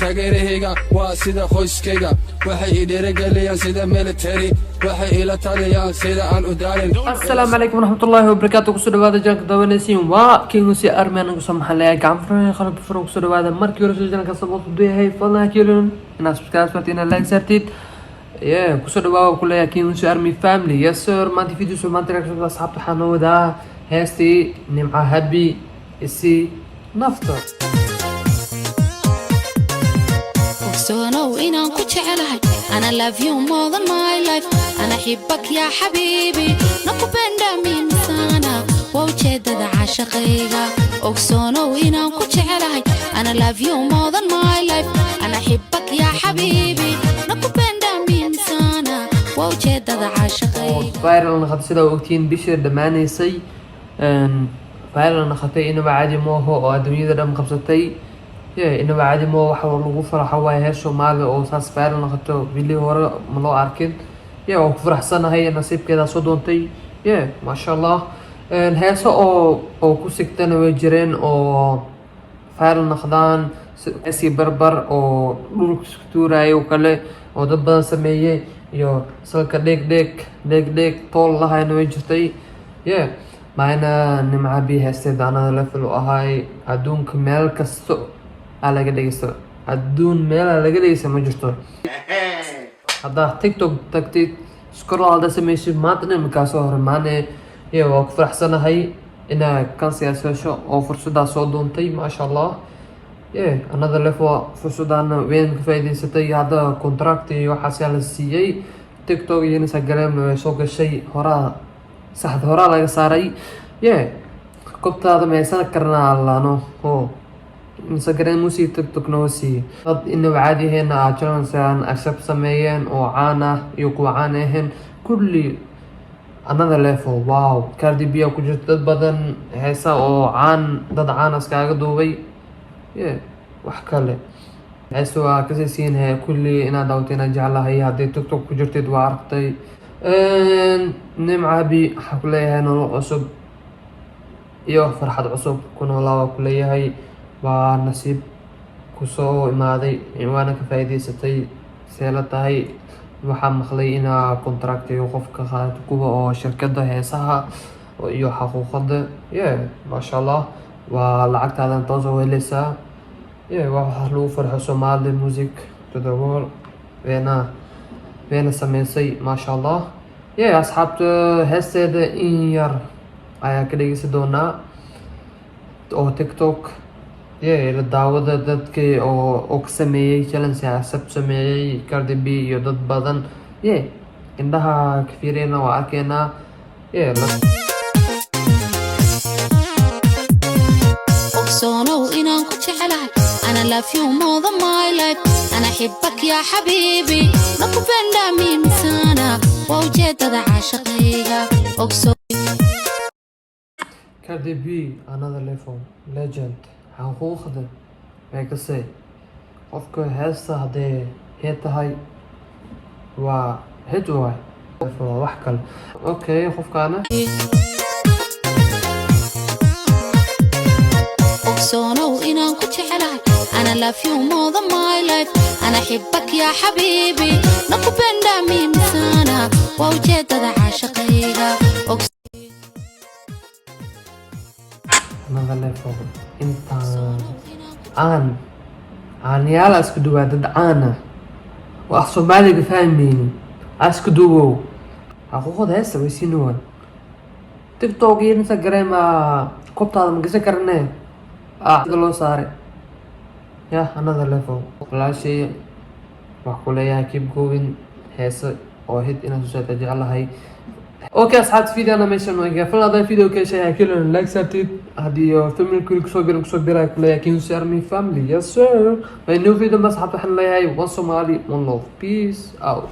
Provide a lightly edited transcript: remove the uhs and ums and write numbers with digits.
taageerahayga waa sida qoyskayga waxay i dhiirigeliyaan sida military waxay ila taliyaan sida aan u daalin. Assalaamu calaykum waraxmatullaahi wabarakaatu. kusoo dhawaada janka dawanaysiin waa kingusi armeen ugu samaxalaya gacan furan qalab furan kusoo dhawaada markii hore soo janka sabab u duyahay fadlan kiilun inaad subscribe fartina like sartid kusoo dhawaada kuleeya kingusi army family. Yes sir, maanta video soo maanta reaction asxaabta waxaan noo wadaa heestii nimca habi isi nafta. know إنان كنت على أنا love you more than my life أنا أحبك يا حبيبي نكو بندا من سنة ووجد ذا عاشقيها أكسونو إنان كنت على أنا love you more than my life أنا أحبك يا حبيبي نكو بندا من سنة ووجد ذا عاشقيها. فايرل نخط سيدا وقتين بشر دماني سي فايرل نخطي إنه بعادي موهو أو أدمية دم خبصتي inaba caadi ma waxa lagu faraxo waa hees Soomaali oo saas faaran noqoto bili hore ma loo arkin oo ku faraxsanahay nasiibkeeda soo doontay ma sha Allah heeso oo ku sigtana way jireen oo faaran noqdaan si barbar oo dhulka isku tuurayo kale oo dad badan sameeyay iyo salka dheeg tool lahayn way jirtay maana nimca bi heesteeda anada level u ahay adduunka meel kasto laga dhigaysto adduun meel laga dhigaysto ma jirto hadda TikTok tagtid scroll hada sameeyay maanta markaas hore maane waa ku faraxsanahay ina kan siyaasasho oo fursada soo doontay ma sha Allah another level fursadana weyn ka faa'iideysatay hada contract iyo waxa la siiyay TikTok iyo Instagram way soo gashay hora laga saaray qoftaada meesana karnaa laano Instagram musi TikTok noosi dad inuu caadi heena challenge accept sameeyeen oo caan ah iyo kuwa caan ahayn kulli another level. Wow, Cardi B ku jirto dad badan heesa oo dad caan iskaga duubay wax kale heeso ka siin hay kulli ina dawteena jeclahay hadii TikTok ku jirtid waa aragtay nimca bi waxa kuleeyahay nolol cusub iyo farxad cusub kuna laba kuleeyahay waa nasiib kusoo imaaday waana ka faa'iideysatay seela tahay waxaa maqlay ina contract iyo qofka qaado kuwa oo shirkadda heesaha iyo xuquuqda ma sha Allah waa lacagtaadan toos oo helaysaa waxa lagu farxo Somali music to the world weena sameysay ma sha Allah asxaabta heesteeda in yar ayaa ka dhegeysan doonaa oo TikTok la daawada dadkii oo ka sameeyay challenge accept sameeyay Cardi B iyo dad badan indhaha ka fiirina waa arkeena أكسونو إنان كنت على أنا love you more than my life أنا أحبك يا حبيبي نكو بندا من سنة ووجد ذا عاشقيها Cardi B another level legend حقوقده كسي qofka heesta hadee tahay waa hidwaay wax kale okay qofkaana أكسونو إنان كنت على أنا love you more than my life أنا أحبك يا حبيبي نكو بندا من سنة ووجد ذا عاشقيها another level intaan caanyaal isku duwaa dad caana waa Soomaaliga fahmayni isku duwow xuquuqda heesta way siinayaan TikTok iyo Instagram qoftaada ma gashan karnaa sida loo saaray another level walaashay wax ku leeyahay keep going heesa oo hid inaan soo jecelahay. Okay asxaabta fiidana meeshan waa gafal hada video ka shay kilan like sabtid hadii family ku soo biray kuleeyahay Kingusi Army family. Yes sir, my new video bas asxaabta waxaan leeyahay one Somali one love, peace out.